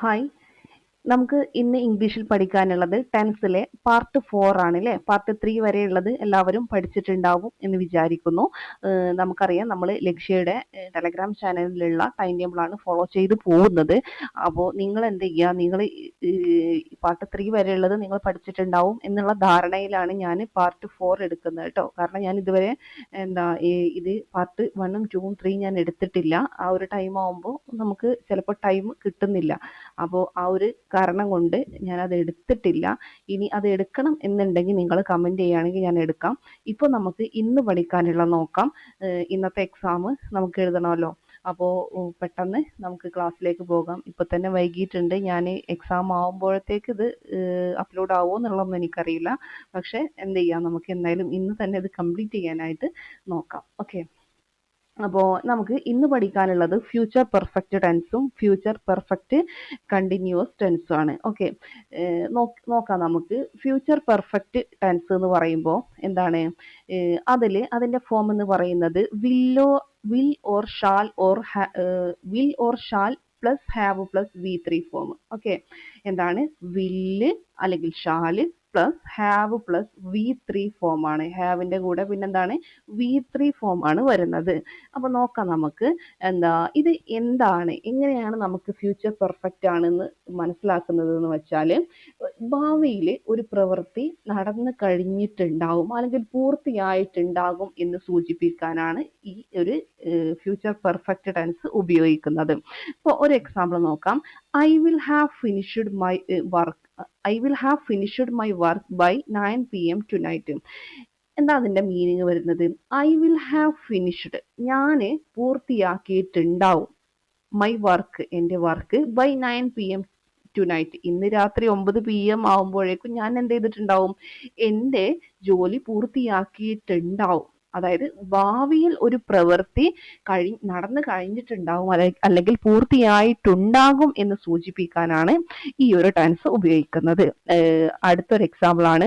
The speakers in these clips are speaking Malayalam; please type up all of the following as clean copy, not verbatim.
ഹായ്. നമുക്ക് ഇന്ന് ഇംഗ്ലീഷിൽ പഠിക്കാനുള്ളത് ടെൻസിലെ പാർട്ട് 4 ആണ് അല്ലേ. പാർട്ട് 3 വരെയുള്ളത് എല്ലാവരും പഠിച്ചിട്ടുണ്ടാവും എന്ന് വിചാരിക്കുന്നു. നമുക്കറിയാം നമ്മൾ ലക്ഷ്യയുടെ ടെലഗ്രാം ചാനലിലുള്ള ടൈം ടേബിളാണ് ഫോളോ ചെയ്ത് പോകുന്നത്. അപ്പോൾ നിങ്ങൾ എന്ത് ചെയ്യുക, നിങ്ങൾ പാർട്ട് 3 വരെയുള്ളത് നിങ്ങൾ പഠിച്ചിട്ടുണ്ടാവും എന്നുള്ള ധാരണയിലാണ് ഞാൻ പാർട്ട് 4 എടുക്കുന്നത് കേട്ടോ. കാരണം ഞാൻ ഇതുവരെ ഇത് പാർട്ട് 1ഉം 2ഉം 3 ഞാൻ എടുത്തിട്ടില്ല. ആ ഒരു ടൈം ആകുമ്പോൾ നമുക്ക് ചിലപ്പോൾ ടൈം കിട്ടുന്നില്ല. അപ്പോൾ ആ ഒരു കാരണം കൊണ്ട് ഞാൻ അത് എടുത്തിട്ടില്ല. ഇനി അത് എടുക്കണം എന്നുണ്ടെങ്കിൽ നിങ്ങൾ കമന്റ് ചെയ്യുകയാണെങ്കിൽ ഞാൻ എടുക്കാം. ഇപ്പോൾ നമുക്ക് ഇന്ന് പഠിക്കാനുള്ള നോക്കാം. ഇന്നത്തെ എക്സാം നമുക്ക് എഴുതണമല്ലോ. അപ്പോൾ പെട്ടെന്ന് നമുക്ക് ക്ലാസ്സിലേക്ക് പോകാം. ഇപ്പൊ തന്നെ വൈകിട്ടുണ്ട്. ഞാൻ എക്സാം ആവുമ്പോഴത്തേക്ക് ഇത് അപ്ലോഡ് ആവുമോ എന്നുള്ളതൊന്നും എനിക്കറിയില്ല. പക്ഷെ എന്ത് ചെയ്യാം, നമുക്ക് എന്തായാലും ഇന്ന് തന്നെ ഇത് കംപ്ലീറ്റ് ചെയ്യാനായിട്ട് നോക്കാം. ഓക്കെ. അപ്പോൾ നമുക്ക് ഇന്ന് പഠിക്കാനുള്ളത് ഫ്യൂച്ചർ പെർഫെക്റ്റ് ടെൻസും ഫ്യൂച്ചർ പെർഫെക്റ്റ് കണ്ടിന്യൂസ് ടെൻസും ആണ്. ഓക്കെ. നോക്കാം നമുക്ക്. ഫ്യൂച്ചർ പെർഫെക്റ്റ് ടെൻസ് എന്ന് പറയുമ്പോൾ എന്താണ്, അതിൻ്റെ ഫോം എന്ന് പറയുന്നത് will or shall plus have plus V3 form. Okay. എന്താണ് വില്ല് അല്ലെങ്കിൽ shall plus have plus V3 form ആണ്. ഹാവിന്റെ കൂടെ പിന്നെന്താണ് V3 ഫോം ആണ് വരുന്നത്. അപ്പൊ നോക്കാം നമുക്ക് ഇത് എന്താണ്, എങ്ങനെയാണ് നമുക്ക് ഫ്യൂച്ചർ പെർഫെക്റ്റ് ആണെന്ന് മനസ്സിലാക്കുന്നത് എന്ന് വെച്ചാൽ, ഭാവിയിൽ ഒരു പ്രവൃത്തി നടന്നു കഴിഞ്ഞിട്ടുണ്ടാവും അല്ലെങ്കിൽ പൂർത്തിയായിട്ടുണ്ടാകും എന്ന് സൂചിപ്പിക്കാനാണ് ഈ ഒരു ഫ്യൂച്ചർ പെർഫെക്റ്റ് ടെൻസ് ഉപയോഗിക്കുന്നത്. ഇപ്പോൾ ഒരു എക്സാമ്പിൾ നോക്കാം. I will have finished my work by 9 PM tonight. എന്താ അതിന്റെ മീനിങ് വരുന്നത്? ഐ വിൽ ഹാവ് ഫിനിഷ്ഡ്, ഞാൻ പൂർത്തിയാക്കിയിട്ടുണ്ടാവും, മൈ വർക്ക്, എൻ്റെ വർക്ക്, ബൈ 9 PM tonight, ഇന്ന് രാത്രി 9 PM ആവുമ്പോഴേക്കും ഞാൻ എന്ത് ചെയ്തിട്ടുണ്ടാവും, എൻ്റെ ജോലി പൂർത്തിയാക്കിയിട്ടുണ്ടാവും. അതായത് ഭാവിയിൽ ഒരു പ്രവൃത്തി നടന്നു കഴിഞ്ഞിട്ടുണ്ടാവും അല്ലെങ്കിൽ പൂർത്തിയായിട്ടുണ്ടാകും എന്ന് സൂചിപ്പിക്കാനാണ് ഈ ഒരു ടെൻസ് ഉപയോഗിക്കുന്നത്. അടുത്തൊരു എക്സാമ്പിൾ ആണ്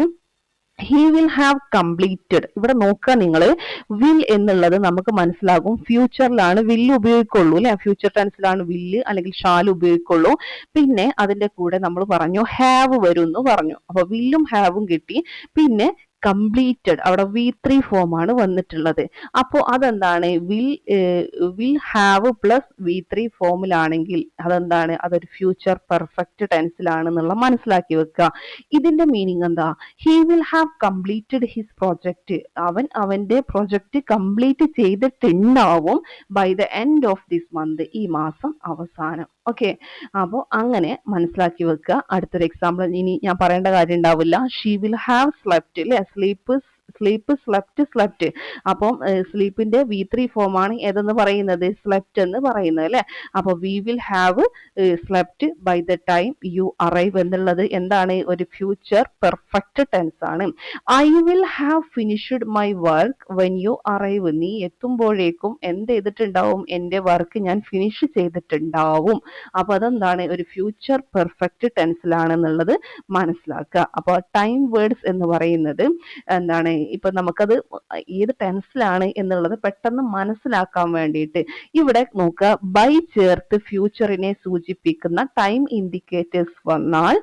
he will have completed. ഇവിടെ നോക്കുക, നിങ്ങൾ വിൽ എന്നുള്ളത് നമുക്ക് മനസ്സിലാകും ഫ്യൂച്ചറിലാണ് വില്ല് ഉപയോഗിക്കുള്ളൂ അല്ലെ. ഫ്യൂച്ചർ ടെൻസിലാണ് വില്ല് അല്ലെങ്കിൽ ഷാൽ ഉപയോഗിക്കുള്ളൂ. പിന്നെ അതിന്റെ കൂടെ നമ്മൾ പറഞ്ഞു ഹാവ് വരും എന്ന് പറഞ്ഞു. അപ്പൊ വില്ലും ഹാവും കിട്ടി. പിന്നെ കംപ്ലീറ്റഡ്, അവിടെ V3 ഫോം ആണ് വന്നിട്ടുള്ളത്. അപ്പോൾ അതെന്താണ്, വിൽ ഹാവ് പ്ലസ് V3 ഫോമിലാണെങ്കിൽ അതെന്താണ്, അതൊരു ഫ്യൂച്ചർ പെർഫെക്റ്റ് ടെൻസിലാണെന്നുള്ള മനസ്സിലാക്കി വെക്കുക. ഇതിന്റെ മീനിങ് എന്താ, he will have completed his project, അവന്റെ പ്രൊജക്റ്റ് കംപ്ലീറ്റ് ചെയ്തിട്ടുണ്ടാവും by the end of this month, ഈ മാസം അവസാനം. ഓക്കെ. അപ്പോൾ അങ്ങനെ മനസ്സിലാക്കി വെക്കുക. അടുത്തൊരു എക്സാമ്പിൾ ഇനി ഞാൻ പറയേണ്ട കാര്യം ഉണ്ടാവില്ല. ഷീ വിൽ ഹാവ് സ്ലെപ്റ്റ് അല്ലെ. സ്ലെപ്റ്റ്. അപ്പം സ്ലീപ്പിന്റെ V3 ഫോം ആണ് ഏതെന്ന് പറയുന്നത്, സ്ലെപ്റ്റ് എന്ന് പറയുന്നത് അല്ലെ. അപ്പൊ we will have slept by the time you arrive എന്നുള്ളത് എന്താണ്, ഒരു ഫ്യൂച്ചർ പെർഫെക്റ്റ് ടെൻസ് ആണ്. I will have finished my work when you arrive, നീ എത്തുമ്പോഴേക്കും എന്ത് ചെയ്തിട്ടുണ്ടാവും, എൻ്റെ വർക്ക് ഞാൻ ഫിനിഷ് ചെയ്തിട്ടുണ്ടാവും. അപ്പൊ അതെന്താണ്, ഒരു ഫ്യൂച്ചർ പെർഫെക്റ്റ് ടെൻസിലാണെന്നുള്ളത് മനസ്സിലാക്കുക. അപ്പോൾ ടൈം വേർഡ്സ് എന്ന് പറയുന്നത് എന്താണ്, ഇപ്പൊ നമുക്കത് ഏത് ടെൻസിലാണ് എന്നുള്ളത് പെട്ടെന്ന് മനസ്സിലാക്കാൻ വേണ്ടിയിട്ട് ഇവിടെ നോക്കുക, ബൈ ചേർത്ത് ഫ്യൂച്ചറിനെ സൂചിപ്പിക്കുന്ന ടൈം ഇൻഡിക്കേറ്റേഴ്സ് വന്നാൽ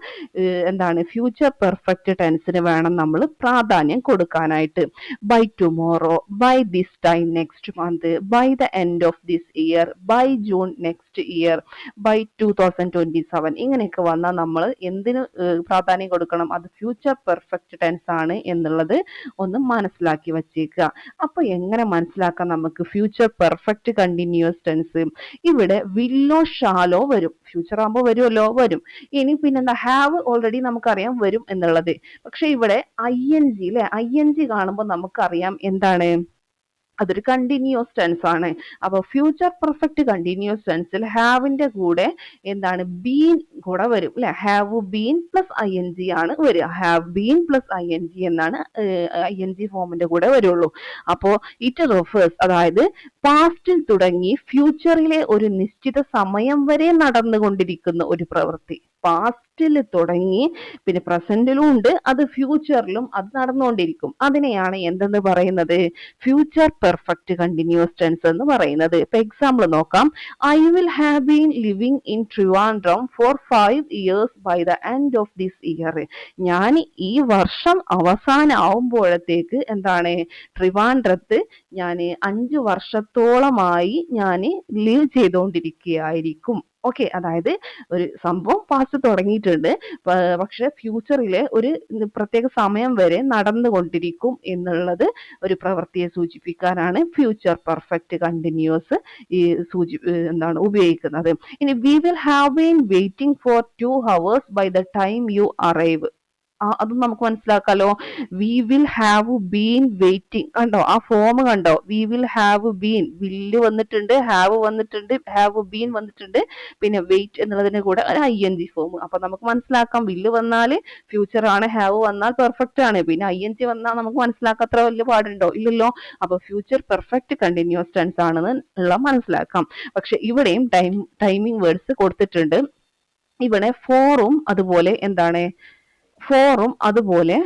എന്താണ്, ഫ്യൂച്ചർ പെർഫെക്റ്റ് ടെൻസിന് വേണം നമ്മൾ പ്രാധാന്യം കൊടുക്കാനായിട്ട്. By tomorrow, by this time next month, by the end of this year, by June next year, by 2027, ഇങ്ങനെയൊക്കെ വന്നാൽ നമ്മൾ എന്തിന് പ്രാധാന്യം കൊടുക്കണം, അത് ഫ്യൂച്ചർ പെർഫെക്റ്റ് ടെൻസ് ആണ് എന്നുള്ളത് ഒന്ന് മനസ്സിലാക്കി വച്ചേക്കുക. അപ്പൊ എങ്ങനെ മനസ്സിലാക്കാം നമുക്ക് ഫ്യൂച്ചർ പെർഫെക്റ്റ് കണ്ടിന്യൂസ് ടെൻസ്? ഇവിടെ വില്ലോ ഷാലോ വരും. ഫ്യൂച്ചർ ആകുമ്പോൾ വരുമല്ലോ, വരും. ഇനി പിന്നെന്താ, ഹാവ് ഓൾറെഡി നമുക്കറിയാം വരും എന്നുള്ളത്. പക്ഷെ ഇവിടെ ING അല്ലെ, ING കാണുമ്പോൾ നമുക്കറിയാം എന്താണ്, അതൊരു കണ്ടിന്യൂസ് ടെൻസ് ആണ്. അപ്പൊ ഫ്യൂച്ചർ പെർഫെക്റ്റ് കണ്ടിന്യൂസ് ടെൻസിൽ ഹാവിന്റെ കൂടെ എന്താണ്, ബീൻ കൂടെ വരും അല്ലെ. ഹാവ് ബീൻ പ്ലസ് ING ആണ് വരിക. ഹാവ് ബീൻ പ്ലസ് ING എന്നാണ് ING ഫോമിന്റെ കൂടെ വരുള്ളൂ. അപ്പോ ഇറ്റ് റെഫേഴ്സ്, അതായത് പാസ്റ്റിൽ തുടങ്ങി ഫ്യൂച്ചറിലെ ഒരു നിശ്ചിത സമയം വരെ നടന്നുകൊണ്ടിരിക്കുന്ന ഒരു പ്രവൃത്തി. പാസ്റ്റിൽ തുടങ്ങി പിന്നെ പ്രസന്റിലും ഉണ്ട്, അത് ഫ്യൂച്ചറിലും അത് നടന്നുകൊണ്ടിരിക്കും. അതിനെയാണ് എന്തെന്ന് പറയുന്നത്? ഫ്യൂച്ചർ പെർഫെക്റ്റ് കണ്ടിന്യൂസ് ടെൻസ് എന്ന് പറയുന്നത്. ഇപ്പൊ എക്സാമ്പിൾ നോക്കാം. I will have been living in Trivandrum for 5 years by the end of this year. ഞാൻ ഈ വർഷം അവസാനം ആവുമ്പോഴത്തേക്ക് എന്താണ്, ട്രിവാൻഡ്രത്ത് ഞാൻ 5 വർഷത്തോളമായി ഞാൻ ലിവ് ചെയ്തുകൊണ്ടിരിക്കുകയായിരിക്കും. ഓക്കെ, അതായത് ഒരു സംഭവം പാസ്റ്റ് തുടങ്ങിയിട്ടുണ്ട്, പക്ഷെ ഫ്യൂച്ചറിലെ ഒരു പ്രത്യേക സമയം വരെ നടന്നുകൊണ്ടിരിക്കും എന്നുള്ളത് ഒരു പ്രവൃത്തിയെ സൂചിപ്പിക്കാനാണ് ഫ്യൂച്ചർ പെർഫെക്റ്റ് കണ്ടിന്യൂസ് ഈ എന്താണ് ഉപയോഗിക്കുന്നത്. ഇനി we will have been waiting for 2 hours by the time you arrive. അതും നമുക്ക് മനസ്സിലാക്കാലോ. We will have been waiting, കണ്ടോ ആ ഫോം കണ്ടോ? വി വിൽ ഹാവ് ബീൻ, വില്ല് വന്നിട്ടുണ്ട്, ഹാവ് വന്നിട്ടുണ്ട്, ഹാവ് ബീൻ വന്നിട്ടുണ്ട്, പിന്നെ വെയിറ്റ് എന്നുള്ളതിന് കൂടെ ഒരു ING ഫോം. അപ്പൊ നമുക്ക് മനസ്സിലാക്കാം, വില്ല് വന്നാൽ ഫ്യൂച്ചർ ആണ്, ഹാവ് വന്നാൽ പെർഫെക്റ്റ് ആണ്, പിന്നെ ING വന്നാൽ നമുക്ക് മനസ്സിലാക്കത്ര വലിയ പാടുണ്ടോ? ഇല്ലല്ലോ. അപ്പൊ ഫ്യൂച്ചർ പെർഫെക്റ്റ് കണ്ടിന്യൂസ് ടെൻസ് ആണെന്ന് ഉള്ള മനസ്സിലാക്കാം. പക്ഷെ ഇവിടെയും ടൈമിംഗ് വേർഡ്സ് കൊടുത്തിട്ടുണ്ട്. ഇവിടെ ഫോറും അതുപോലെ എന്താണ്, ഫോറും അതുപോലെ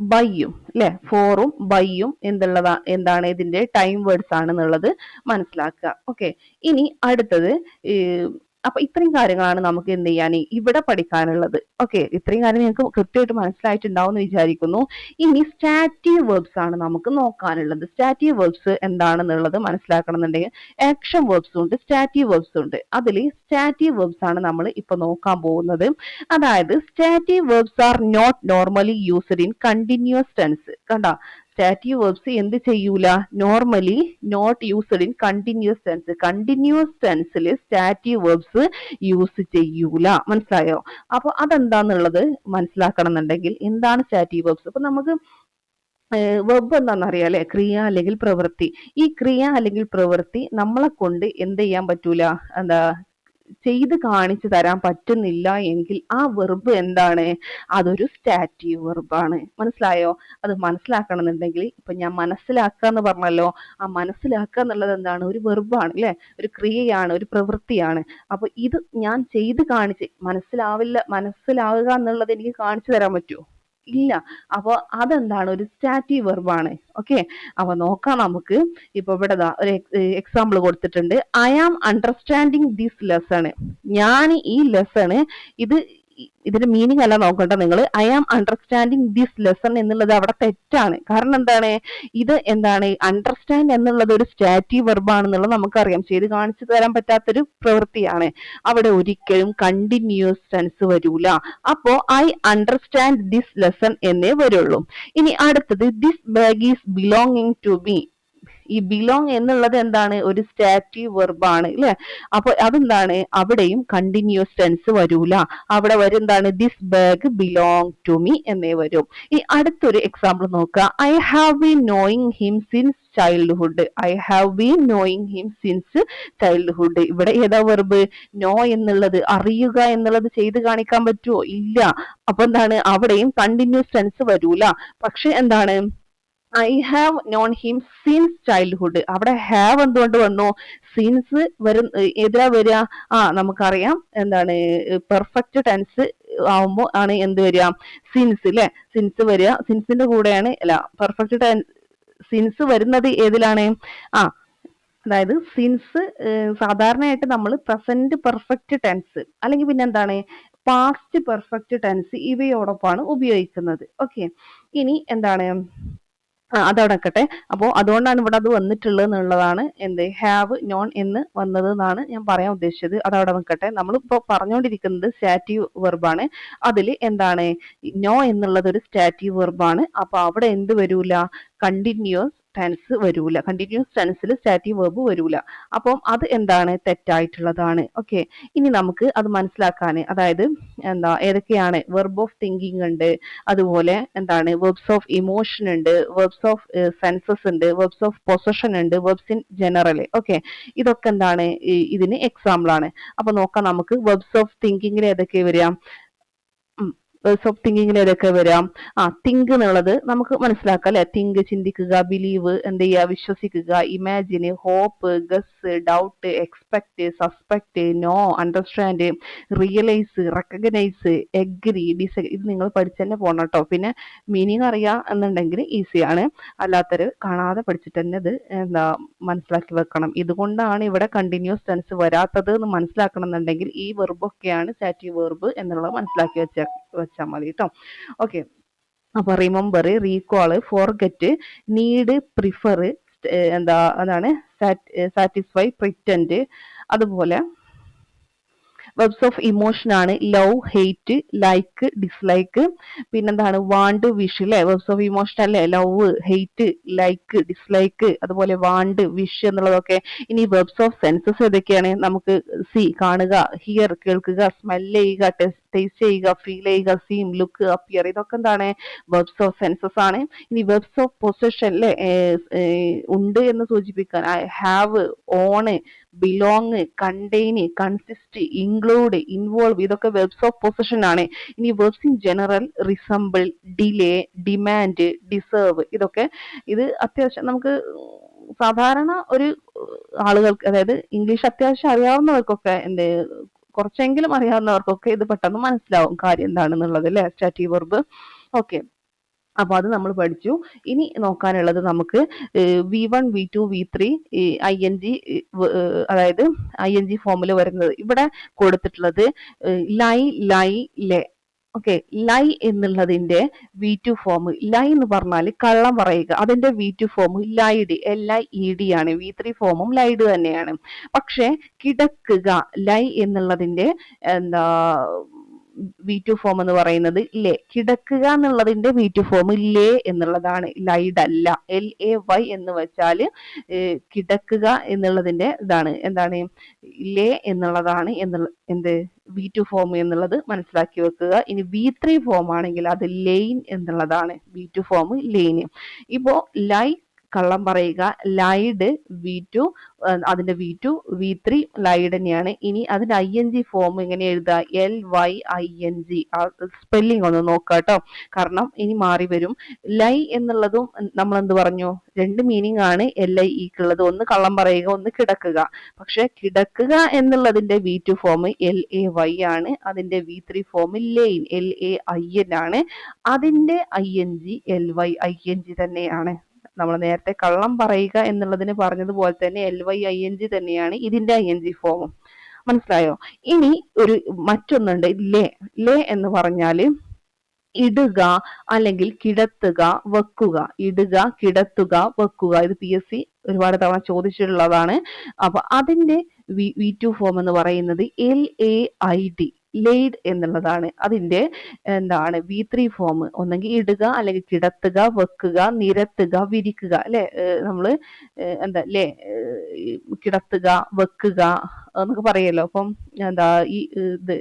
ബൈയും അല്ലെ, ഫോറും ബൈയും എന്താണ് ഇതിന്റെ ടൈം വേർഡ്സ് ആണെന്നുള്ളത് മനസ്സിലാക്കുക. ഓക്കെ, ഇനി അടുത്തത് അപ്പൊ ഇത്രയും കാര്യങ്ങളാണ് നമുക്ക് എന്ത് ചെയ്യാൻ ഇവിടെ പഠിക്കാനുള്ളത്. ഓക്കെ, ഇത്രയും കാര്യം നിങ്ങൾക്ക് കൃത്യമായിട്ട് മനസ്സിലായിട്ടുണ്ടാവും എന്ന് വിചാരിക്കുന്നു. ഇനി സ്റ്റാറ്റീവ് വെർബ്സ് ആണ് നമുക്ക് നോക്കാനുള്ളത്. സ്റ്റാറ്റീവ് വെർബ്സ് എന്താണെന്നുള്ളത് മനസ്സിലാക്കണം എന്നുണ്ടെങ്കിൽ ആക്ഷൻ വെർബ്സും ഉണ്ട്, സ്റ്റാറ്റീവ് വെർബ്സും ഉണ്ട്. അതിൽ സ്റ്റാറ്റീവ് വെർബ്സ് ആണ് നമ്മൾ ഇപ്പൊ നോക്കാൻ പോകുന്നത്. അതായത് stative verbs are not normally used in continuous tense. കണ്ടോ, സ്റ്റാറ്റീവ് വെർബ്സ് എന്ത് ചെയ്യൂല? Normally not used in continuous tense. Continuous ടെൻസിൽ സ്റ്റാറ്റീവ് വെർബ്സ് യൂസ് ചെയ്യൂല. മനസ്സിലായോ? അപ്പൊ അതെന്താന്നുള്ളത് മനസ്സിലാക്കണം എന്നുണ്ടെങ്കിൽ എന്താണ് സ്റ്റാറ്റീവ് വെർബ്സ്? അപ്പൊ നമുക്ക് വെബ് എന്താണെന്നറിയാം അല്ലെ? ക്രിയ അല്ലെങ്കിൽ പ്രവൃത്തി. ഈ ക്രിയ അല്ലെങ്കിൽ പ്രവൃത്തി നമ്മളെ കൊണ്ട് എന്ത് ചെയ്യാൻ പറ്റൂല, എന്താ ചെയ്ത് കാണിച്ചു തരാൻ പറ്റുന്നില്ല എങ്കിൽ ആ വെർബ് എന്താണ്? അതൊരു സ്റ്റാറ്റീവ് വെർബാണ്. മനസ്സിലായോ? അത് മനസ്സിലാക്കണം എന്നുണ്ടെങ്കിൽ ഇപ്പൊ ഞാൻ മനസ്സിലാക്കുക എന്ന് പറഞ്ഞല്ലോ, ആ മനസ്സിലാക്കുക എന്നുള്ളത് എന്താണ്? ഒരു വെർബാണ് അല്ലെ, ഒരു ക്രിയയാണ്, ഒരു പ്രവൃത്തിയാണ്. അപ്പൊ ഇത് ഞാൻ ചെയ്ത് കാണിച്ച് മനസ്സിലാവുക എന്നുള്ളത് എനിക്ക് കാണിച്ചു തരാൻ പറ്റുമോ? ഇല്ല. അപ്പൊ അതെന്താണ്? ഒരു സ്റ്റാറ്റീവ് വെർബാണ്. ഓക്കെ, അപ്പൊ നോക്കാം നമുക്ക്. ഇപ്പൊ ഇവിടെ ഒരു എക്സാമ്പിൾ കൊടുത്തിട്ടുണ്ട്. I am understanding this lesson. ഞാൻ ഈ ലെസൺ, ഇതിന്റെ മീനിങ് അല്ല നോക്കണ്ട നിങ്ങൾ. I am understanding this lesson എന്നുള്ളത് അവിടെ തെറ്റാണ്. കാരണം എന്താണ്? ഇത് എന്താണ്? അണ്ടർസ്റ്റാൻഡ് എന്നുള്ളത് ഒരു സ്റ്റാറ്റീവ് വെർബാണെന്നുള്ളത് നമുക്കറിയാം, ചെയ്ത് കാണിച്ചു തരാൻ പറ്റാത്തൊരു പ്രവൃത്തിയാണ്. അവിടെ ഒരിക്കലും കണ്ടിന്യൂസ് ടെൻസ് വരൂല. അപ്പോ ഐ അണ്ടർസ്റ്റാൻഡ് ദിസ് ലെസൺ എന്നേ വരുള്ളൂ. ഇനി അടുത്തത്, this bag is belonging to me. ഈ ബിലോങ് എന്നുള്ളത് എന്താണ്? ഒരു സ്റ്റാറ്റീവ് വെർബാണ് അല്ലെ? അപ്പൊ അതെന്താണ്? അവിടെയും കണ്ടിന്യൂസ് ടെൻസ് വരൂല. അവിടെ വരുന്നതാണ് this bag belong to me എന്നേ വരും. ഈ അടുത്തൊരു എക്സാമ്പിൾ നോക്കുക. I have been knowing him since childhood. I have been knowing him since childhood. ഇവിടെ ഏതാ വെർബ്? നോ എന്നുള്ളത്, അറിയുക എന്നുള്ളത് ചെയ്ത് കാണിക്കാൻ പറ്റുമോ? ഇല്ല. അപ്പൊ എന്താണ്? അവിടെയും കണ്ടിന്യൂസ് ടെൻസ് വരൂല. പക്ഷെ എന്താണ്? I have known him since childhood. അവിടെ ഹാവ് എന്തുകൊണ്ട് വന്നു? സിൻസ് എതിരാ വരിക? നമുക്കറിയാം എന്താണ്, പെർഫെക്റ്റ് ടെൻസ് ആവുമ്പോ ആണ് എന്ത് വരിക? സിൻസ് അല്ലെ, സിൻസ് വരിക. സിൻസിന്റെ കൂടെയാണ് അല്ല, പെർഫെക്റ്റ് ടെൻസ് സിൻസ് വരുന്നത് ഏതിലാണ്? അതായത് സിൻസ് സാധാരണയായിട്ട് നമ്മൾ പ്രസന്റ് പെർഫെക്റ്റ് ടെൻസ് അല്ലെങ്കിൽ പിന്നെ എന്താണ്, പാസ്റ്റ് പെർഫെക്റ്റ് ടെൻസ് ഇവയോടൊപ്പമാണ് ഉപയോഗിക്കുന്നത്. ഓക്കെ, ഇനി എന്താണ്, അതവിടെ നിൽക്കട്ടെ. അപ്പോൾ അതുകൊണ്ടാണ് ഇവിടെ അത് വന്നിട്ടുള്ളത് എന്നുള്ളതാണ് എന്ത്, ഹാവ് നോൺ എന്ന് വന്നത് എന്നാണ് ഞാൻ പറയാൻ ഉദ്ദേശിച്ചത്. അതവിടെ നിൽക്കട്ടെ. നമ്മളിപ്പോ പറഞ്ഞുകൊണ്ടിരിക്കുന്നത് സ്റ്റാറ്റീവ് വെർബാണ്. അതിൽ എന്താണ്, നോ എന്നുള്ളത് ഒരു സ്റ്റാറ്റീവ് വെർബാണ്. അപ്പൊ അവിടെ എന്ത് വരൂല? കണ്ടിന്യൂസ് ടെൻസ് വരൂല. കണ്ടിന്യൂസ് ടെൻസിൽ സ്റ്റാറ്റീവ് വെർബ് വരൂല. അപ്പം അത് എന്താണ്? തെറ്റായിട്ടുള്ളതാണ്. ഓക്കെ, ഇനി നമുക്ക് അത് മനസ്സിലാക്കാൻ, അതായത് ഏതൊക്കെയാണ് വെർബ് ഓഫ് തിങ്കിങ് ഉണ്ട്, അതുപോലെ എന്താണ് വെർബ്സ് ഓഫ് ഇമോഷൻ ഉണ്ട്, വെർബ്സ് ഓഫ് സെൻസസ് ഉണ്ട്, വെർബ്സ് ഓഫ് പൊസഷൻ ഉണ്ട്, വെർബ്സ് ഇൻ ജനറൽ. ഓക്കെ, ഇതൊക്കെ എന്താണ്? ഇതിന് എക്സാമ്പിൾ ആണ്. അപ്പൊ നോക്കാം നമുക്ക്. വെർബ്സ് ഓഫ് തിങ്കിങ്ങിൽ ഏതൊക്കെ വരിക? വേർഡ്സ് ഓഫ് തിങ്കിങ്ങിന് ഏതൊക്കെ വരാം? തിങ്ക് എന്നുള്ളത് നമുക്ക് മനസ്സിലാക്കാം അല്ലെ. തിങ്ക് ചിന്തിക്കുക, ബിലീവ് എന്ത് ചെയ്യുക വിശ്വസിക്കുക, imagine, hope, guess, doubt, expect, suspect, know, understand, realise, recognise, agree, disagree. ഇത് നിങ്ങൾ പഠിച്ചു തന്നെ പോകണം കേട്ടോ. പിന്നെ മീനിങ് അറിയാം എന്നുണ്ടെങ്കിൽ ഈസിയാണ്, അല്ലാത്തൊരു കാണാതെ പഠിച്ചിട്ട് തന്നെ ഇത് മനസ്സിലാക്കി വെക്കണം. ഇതുകൊണ്ടാണ് ഇവിടെ കണ്ടിന്യൂസ് ടെൻസ് വരാത്തത് എന്ന് മനസ്സിലാക്കണം എന്നുണ്ടെങ്കിൽ ഈ വെർബൊക്കെയാണ് സ്റ്റാറ്റീവ് വെർബ് എന്നുള്ളത് മനസ്സിലാക്കി വെച്ചാൽ മതി കേട്ടോ. ഓക്കെ, അപ്പൊ remember, recall, forget, need, prefer, അതാണ് സാറ്റിസ്ഫൈ, പ്രിറ്റൻഡ്. അതുപോലെ വെർബ്സ് ഓഫ് ഇമോഷൻ ആണ് ലവ്, ഹെയ്റ്റ്, ലൈക്ക്, ഡിസ്ലൈക്ക്. പിന്നെന്താണ് വാണ്ട്, വിഷ് അല്ലെ. വെർബ്സ് ഓഫ് ഇമോഷൻ അല്ലെ, ലവ്, ഹെയ്റ്റ്, ലൈക്ക്, ഡിസ്ലൈക്ക്, അതുപോലെ വാണ്ട്, വിഷ് എന്നുള്ളതൊക്കെ. ഇനി വെർബ്സ് ഓഫ് സെൻസസ് ഏതൊക്കെയാണ്? നമുക്ക് സി കാണുക, ഹിയർ കേൾക്കുക, സ്മെല് ചെയ്യുക, ടേസ്റ്റ് ചെയ്യുക, ഫീൽ ചെയ്യുക, സീം, ലുക്ക്, അപ്പിയർ. ഇതൊക്കെ എന്താണ്? വെർബ്സ് ഓഫ് സെൻസസ് ആണ്. ഇനി വെർബ്സ് ഓഫ് പൊസഷൻ അല്ലെ, ഉണ്ട് എന്ന് സൂചിപ്പിക്കാൻ have, on, belong, contain, consist, include, involve. ഇതൊക്കെ വെർബ്സ് ഓഫ് പൊസിഷൻ ആണ്. ഇനി verbs in general resemble, delay, demand, deserve. ഇതൊക്കെ ഇത് അത്യാവശ്യം നമുക്ക് സാധാരണ ഒരു ആളുകൾക്ക്, അതായത് ഇംഗ്ലീഷ് അത്യാവശ്യം അറിയാവുന്നവർക്കൊക്കെ കുറച്ചെങ്കിലും അറിയാവുന്നവർക്കൊക്കെ ഇത് പെട്ടെന്ന് മനസ്സിലാവും കാര്യം എന്താണെന്നുള്ളത് അല്ലെ, സ്റ്റാറ്റീവ് വെർബ്. ഓക്കെ, അപ്പൊ അത് നമ്മൾ പഠിച്ചു. ഇനി നോക്കാനുള്ളത് നമുക്ക് V1, V2, V3 ING, അതായത് ING ഫോമിൽ വരുന്നത്. ഇവിടെ കൊടുത്തിട്ടുള്ളത് ലൈ, ലൈ, ലേ. ഓക്കെ, ലൈ എന്നുള്ളതിന്റെ V2 ഫോം, ലൈ എന്ന് പറഞ്ഞാൽ കള്ളം പറയുക, അതിന്റെ V2 ഫോം ലൈഡ്, LIED ആണ്. V3 ഫോമും ലൈഡ് തന്നെയാണ്. പക്ഷെ കിടക്കുക, ലൈ എന്നുള്ളതിന്റെ V2 ഫോം എന്ന് പറയുന്നത് ലേ. കിടക്കുക എന്നുള്ളതിന്റെ V2 ഫോം ലേ എന്നുള്ളതാണ്, ലൈഡ് അല്ല. LAY എന്ന് വെച്ചാൽ കിടക്കുക എന്നുള്ളതിന്റെ എന്താണ് ലേ എന്നുള്ളതാണ് എന്ത് V2 ഫോം എന്നുള്ളത് മനസ്സിലാക്കി വെക്കുക. ഇനി V3 ഫോം ആണെങ്കിൽ അത് ലെയിൻ എന്നുള്ളതാണ്. V2 form line. ഇപ്പോ ലൈ കള്ളം പറയുക, ലൈഡ് V2, അതിന്റെ V2, V3 ലൈഡ് തന്നെയാണ്. ഇനി അതിന്റെ ING ഫോം എങ്ങനെ എഴുതുക? LYING. സ്പെല്ലിംഗ് ഒന്ന് നോക്കുക കേട്ടോ, കാരണം ഇനി മാറി വരും. ലൈ എന്നുള്ളതും നമ്മൾ എന്ത് പറഞ്ഞു? രണ്ട് മീനിങ് ആണ് LIEക്കുള്ളത്. ഒന്ന് കള്ളം പറയുക, ഒന്ന് കിടക്കുക. പക്ഷെ കിടക്കുക എന്നുള്ളതിന്റെ V2 ഫോം LAY ആണ്. അതിന്റെ V3 ഫോം ലെയിൻ, LAIN ആണ്. അതിന്റെ ING LYING തന്നെയാണ്. നമ്മൾ നേരത്തെ കള്ളം പറയുക എന്നുള്ളതിന് പറഞ്ഞതുപോലെ തന്നെ LYING തന്നെയാണ് ഇതിന്റെ ING ഫോമും. മനസ്സിലായോ? ഇനി ഒരു മറ്റൊന്നുണ്ട്, ലേ. ലേ എന്ന് പറഞ്ഞാല് ഇടുക അല്ലെങ്കിൽ കിടത്തുക, വെക്കുക. ഇടുക, കിടത്തുക, വെക്കുക. ഇത് PSC ഒരുപാട് തവണ ചോദിച്ചിട്ടുള്ളതാണ്. അപ്പൊ അതിന്റെ V2 ഫോം എന്ന് പറയുന്നത് LAID, ലെയ്ഡ് എന്നുള്ളതാണ്. അതിന്റെ V3 ഫോം ഒന്നെങ്കിൽ ഇടുക, അല്ലെങ്കിൽ കിടത്തുക, വെക്കുക, നിരത്തുക, വിരിക്കുക അല്ലെ. നമ്മള് കിടത്തുക, വെക്കുക എന്നൊക്കെ പറയല്ലോ. അപ്പം ഈ ഇത്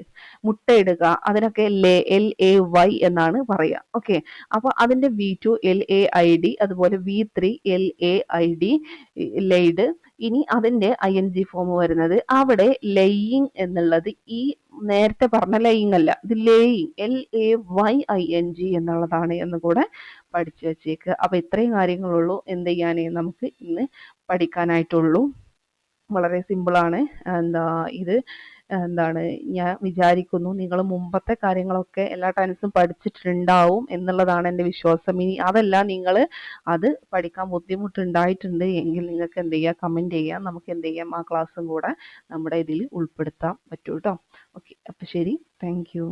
മുട്ടയിടുക, അതിനൊക്കെ LAY എന്നാണ് പറയുക. ഓക്കെ, അപ്പൊ അതിന്റെ V2 LAID, അതുപോലെ V3 LAID, ലെയ്ഡ്. ഇനി അതിന്റെ ING ഫോം വരുന്നത് അവിടെ ലെയിങ് എന്നുള്ളത് ഈ നേരത്തെ പറഞ്ഞ ലെയിങ് അല്ല, ഇത് ലേയിങ്, LAYING എന്നുള്ളതാണ് എന്ന് കൂടെ പഠിച്ചു വെച്ചേക്ക്. അപ്പൊ ഇത്രയും കാര്യങ്ങളുള്ളൂ എന്ത് ചെയ്യാനേ നമുക്ക് ഇന്ന് പഠിക്കാനായിട്ടുള്ളൂ. വളരെ സിമ്പിളാണ്. ഇത് ഞാൻ വിചാരിക്കുന്നു നിങ്ങൾ മുമ്പത്തെ കാര്യങ്ങളൊക്കെ എല്ലാ ടൈംസും പഠിച്ചിട്ടുണ്ടാവും എന്നുള്ളതാണ് എൻ്റെ വിശ്വാസം. ഇനി അതല്ല നിങ്ങൾ അത് പഠിക്കാൻ ബുദ്ധിമുട്ടുണ്ടായിട്ടുണ്ട് എങ്കിൽ നിങ്ങൾക്ക് എന്ത് ചെയ്യുക, കമൻറ്റ് ചെയ്യാം. നമുക്ക് എന്ത് ചെയ്യാം, ആ ക്ലാസ്സും കൂടെ നമ്മുടെ ഇതിൽ ഉൾപ്പെടുത്താൻ പറ്റൂ കേട്ടോ. ഓക്കെ, അപ്പോൾ ശരി, താങ്ക് യു.